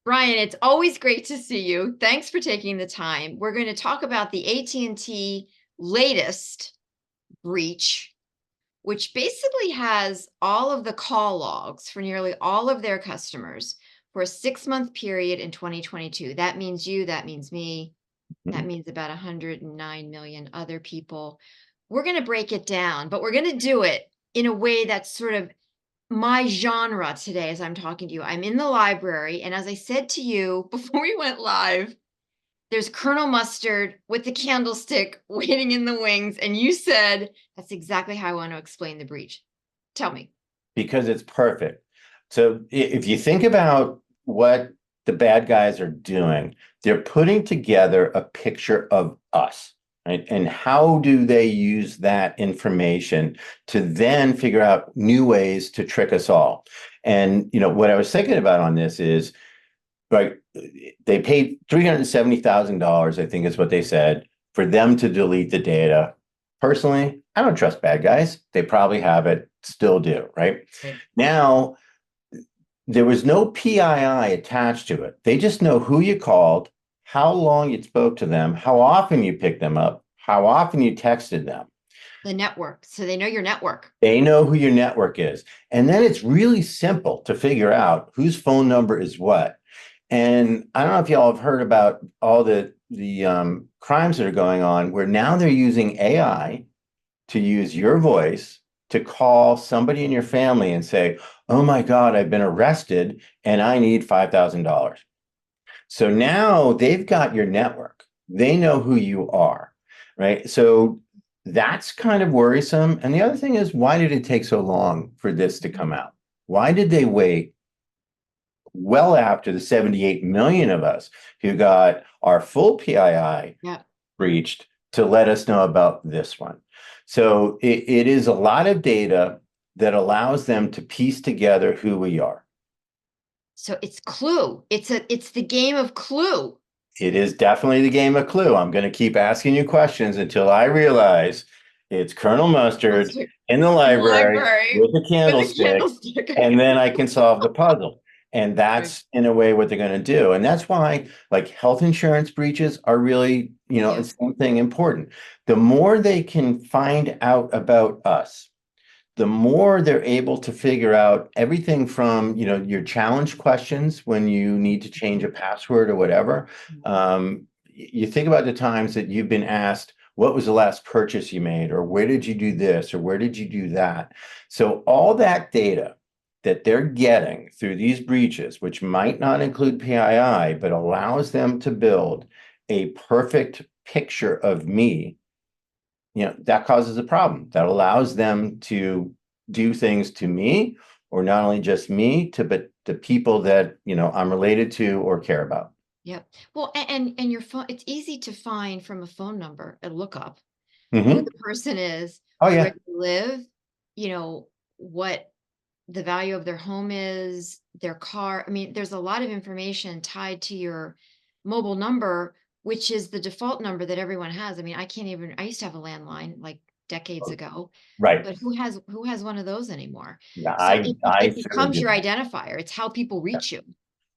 Brian, it's always great to see you. Thanks for taking the time. We're going to talk about the AT&T latest breach, which basically has all of the call logs for nearly all of their customers for a 6-month period in 2022. That means you, that means me, that Mhm. means about 109 million other people. We're going to break it down, but we're going to do it in a way that's sort of my genre today as I'm talking to you. I'm in the library, and as I said to you before we went live, there's Colonel Mustard with the candlestick waiting in the wings, and you said that's exactly how I want to explain the breach. Tell me. Because it's perfect. So if you think about what the bad guys are doing, they're putting together a picture of us, right? And how do they use that information to then figure out new ways to trick us all? And what I was thinking about on this is, right, they paid $370,000, I think is what they said, for them to delete the data. Personally, I don't trust bad guys. They probably have it, still do, right? Right. Now, there was no PII attached to it. They just know who you called, how long you spoke to them, how often you picked them up, how often you texted them. The network. So they know your network. They know who your network is. And then it's really simple to figure out whose phone number is what. And I don't know if y'all have heard about all the crimes that are going on, where now they're using AI to use your voice to call somebody in your family and say, "Oh my God, I've been arrested and I need $5,000." So now they've got your network. They know who you are, right? So that's kind of worrisome. And the other thing is, why did it take so long for this to come out? Why did they wait well after the 78 million of us who got our full PII Yeah. breached to let us know about this one? So it is a lot of data that allows them to piece together who we are. So it's Clue. It's the game of Clue. It is definitely the game of Clue. I'm going to keep asking you questions until I realize it's Colonel Mustard Mustard in the in the library library with a with a candlestick, candlestick. and then I can solve the puzzle. And Right. that's in a way what they're going to do. And that's why, like, health insurance breaches are really, Yeah. it's something important. The more they can find out about us, the more they're able to figure out everything from, your challenge questions when you need to change a password or whatever. You think about the times that you've been asked, what was the last purchase you made? Or where did you do this? Or where did you do that? So all that data that they're getting through these breaches, which might not include PII, but allows them to build a perfect picture of me, that causes a problem. That allows them to do things to me, or not only just me, but the people that, I'm related to or care about. Yep. Well, and your phone, it's easy to find from a phone number and look up who Hmm. the person is, Oh, where yeah. they live, what the value of their home is, their car. I mean, there's a lot of information tied to your mobile number, which is the default number that everyone has. I mean, I used to have a landline like decades ago, Right. but who has one of those anymore? Yeah, So I it certainly becomes do your not. identifier. It's how people reach you.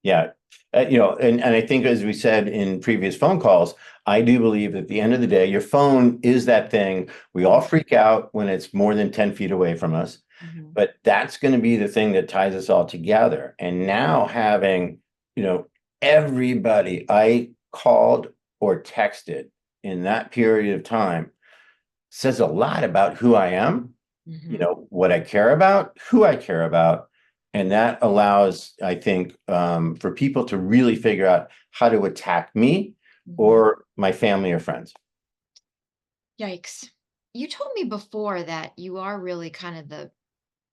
Yeah. And I think, as we said in previous phone calls, I do believe that at the end of the day, your phone is that thing. We all freak out when it's more than 10 feet away from us, Mhm. but that's going to be the thing that ties us all together. And now having, you know, everybody I called or texted in that period of time says a lot about who I am, Mhm. what I care about, who I care about. And that allows, I think, for people to really figure out how to attack me Mhm. or my family or friends. Yikes. You told me before that you are really kind of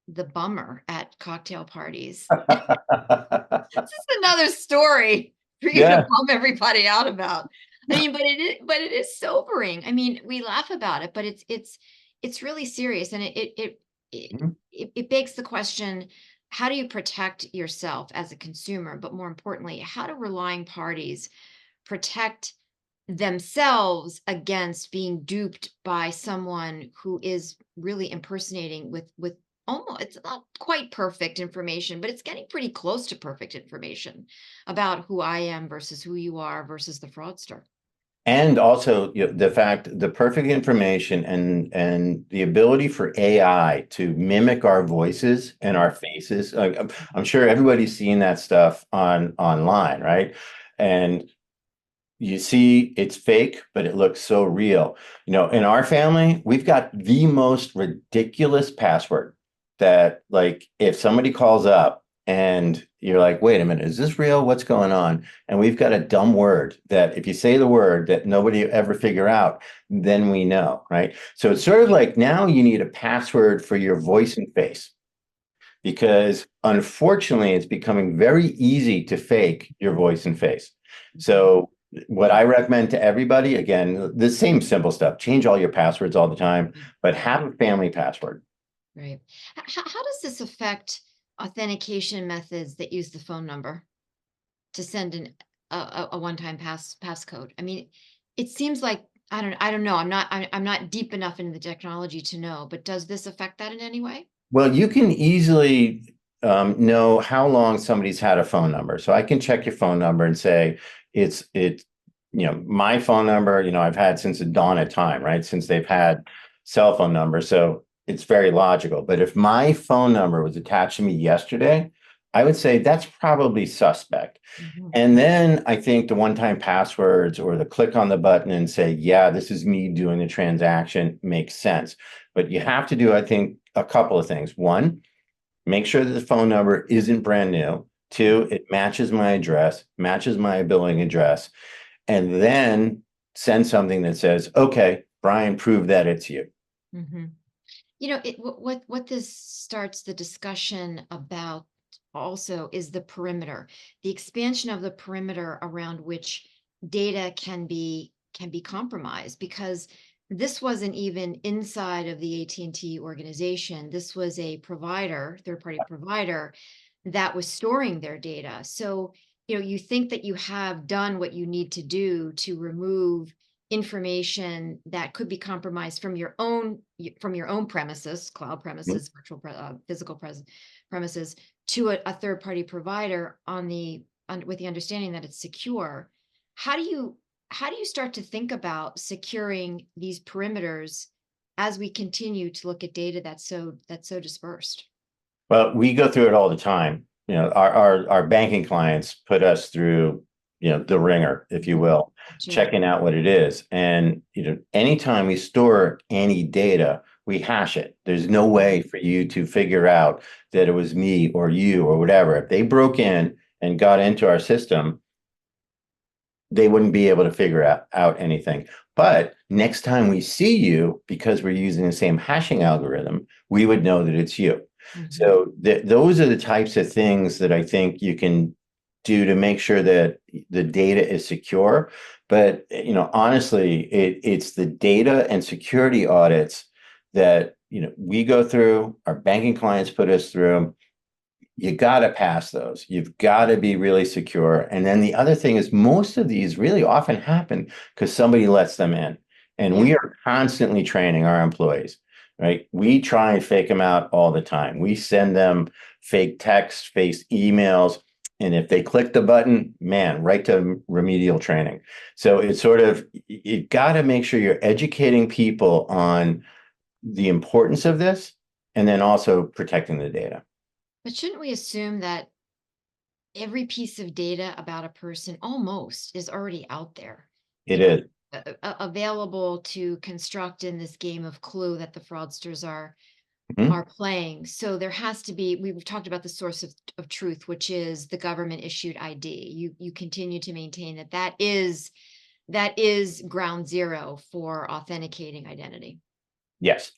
the bummer at cocktail parties. This is another story for you to Yeah. bum everybody out about. I mean, but it is sobering. I mean, we laugh about it, but it's really serious, and it Mhm. it begs the question: how do you protect yourself as a consumer? But more importantly, how do relying parties protect themselves against being duped by someone who is really impersonating with almost, it's not quite perfect information, but it's getting pretty close to perfect information about who I am versus who you are versus the fraudster. And also, the fact, the perfect information and the ability for AI to mimic our voices and our faces. I'm sure everybody's seen that stuff online, right? And you see it's fake, but it looks so real. In our family, we've got the most ridiculous password that, like, if somebody calls up and you're like, wait a minute, is this real? What's going on? And we've got a dumb word that if you say the word that nobody ever figure out, then we know, right? So it's sort of like now you need a password for your voice and face because unfortunately it's becoming very easy to fake your voice and face. So what I recommend to everybody, again, the same simple stuff, change all your passwords all the time, but have a family password. Right. How does this affect authentication methods that use the phone number to send a one-time passcode? I mean, it seems like I don't know. I'm not deep enough into the technology to know, but does this affect that in any way? Well, you can easily know how long somebody's had a phone number. So I can check your phone number and say it's my phone number, I've had since the dawn of time, right? Since they've had cell phone numbers. So it's very logical. But if my phone number was attached to me yesterday, I would say that's probably suspect. Mhm. And then I think the one-time passwords or the click on the button and say, yeah, this is me doing the transaction makes sense. But you have to do, I think, a couple of things. One, make sure that the phone number isn't brand new. Two, it matches my address, matches my billing address, and then send something that says, okay, Brian, prove that it's you. Mhm. What this starts the discussion about also is the perimeter, the expansion of the perimeter around which data can be compromised, because this wasn't even inside of the AT&T organization. This was a provider, third-party provider that was storing their data. So, you think that you have done what you need to do to remove information that could be compromised from your own premises, cloud premises, physical premises, to a third party provider with the understanding that it's secure. How do you how do you start to think about securing these perimeters as we continue to look at data that's so dispersed? Well, we go through it all the time. Our banking clients put us through, the ringer, if you Mhm. will, Sure. checking out what it is. And, anytime we store any data, we hash it. There's no way for you to figure out that it was me or you or whatever. If they broke in and got into our system, they wouldn't be able to figure out anything. But next time we see you, because we're using the same hashing algorithm, we would know that it's you. Mhm. So those are the types of things that I think you can do to make sure that the data is secure. But honestly, it's the data and security audits that we go through, our banking clients put us through. You got to pass those. You've got to be really secure. And then the other thing is, most of these really often happen because somebody lets them in. And Yeah. we are constantly training our employees, right? We try and fake them out all the time. We send them fake texts, fake emails. And if they click the button, man, right to remedial training. So it's sort of, you got to make sure you're educating people on the importance of this and then also protecting the data. But shouldn't we assume that every piece of data about a person almost is already out there, It is. available to construct in this game of Clue that the fraudsters Mhm. are playing? So there has to be, we've talked about the source of truth, which is the government issued ID. You continue to maintain that that is ground zero for authenticating identity. Yes.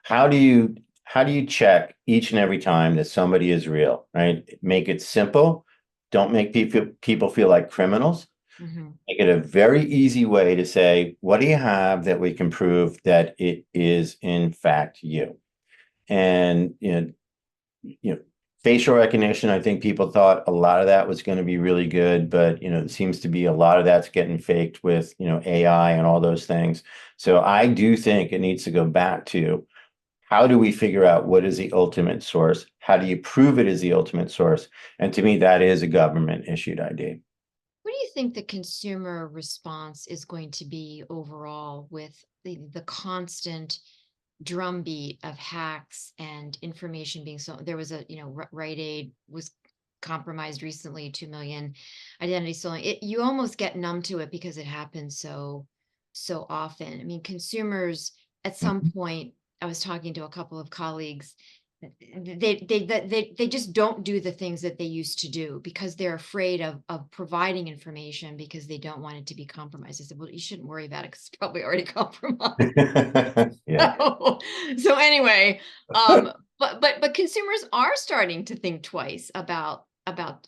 How do you check each and every time that somebody is real, right? Make it simple. Don't make people feel like criminals. Hmm. Make it a very easy way to say, what do you have that we can prove that it is in fact you? And you know, facial recognition, I think people thought a lot of that was going to be really good, but it seems to be a lot of that's getting faked with, AI and all those things. So I do think it needs to go back to how do we figure out what is the ultimate source? How do you prove it is the ultimate source? And to me, that is a government issued ID. What do you think the consumer response is going to be overall with the constant drumbeat of hacks and information being so there was a Rite Aid was compromised recently, 2 million identity stolen. You almost get numb to it because it happens so often. I mean, consumers at some Mhm. point, I was talking to a couple of colleagues, they just don't do the things that they used to do because they're afraid of providing information because they don't want it to be compromised. I said, well, you shouldn't worry about it because it's probably already compromised. Yeah. So anyway, but consumers are starting to think twice about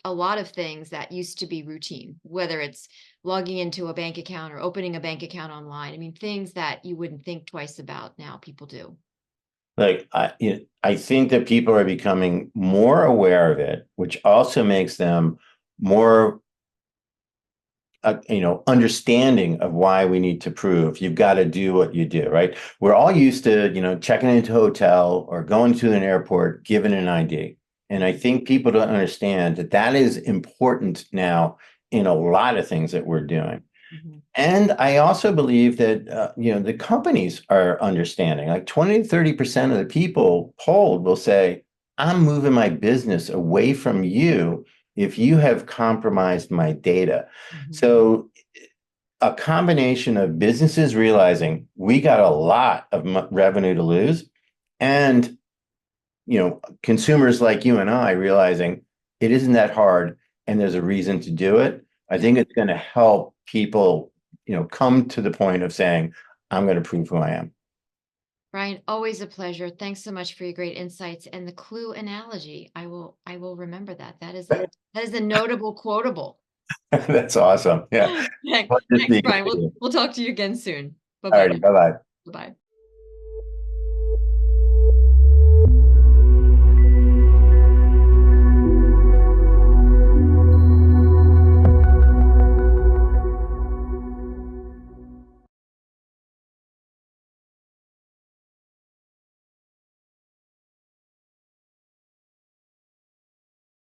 a lot of things that used to be routine, whether it's logging into a bank account or opening a bank account online. I mean, things that you wouldn't think twice about now people do. Like I think that people are becoming more aware of it, which also makes them more understanding of why we need to prove you've got to do what you do, right? We're all used to, checking into a hotel or going to an airport, given an ID. And I think people don't understand that that is important now in a lot of things that we're doing. Mhm. And I also believe that, the companies are understanding, like 20 to 30% of the people polled will say, I'm moving my business away from you if you have compromised my data. Mhm. So a combination of businesses realizing we got a lot of revenue to lose, and consumers like you and I realizing it isn't that hard and there's a reason to do it. I think it's going to help people, come to the point of saying, I'm going to prove who I am. Brian, always a pleasure. Thanks so much for your great insights and the clue analogy. I will remember that. That is a notable quotable. That's awesome. Yeah. Thanks, Pleasure thanks, speaking Brian. to We'll you. we'll talk to you again soon. All Bye-bye. righty. Bye bye. Bye-bye.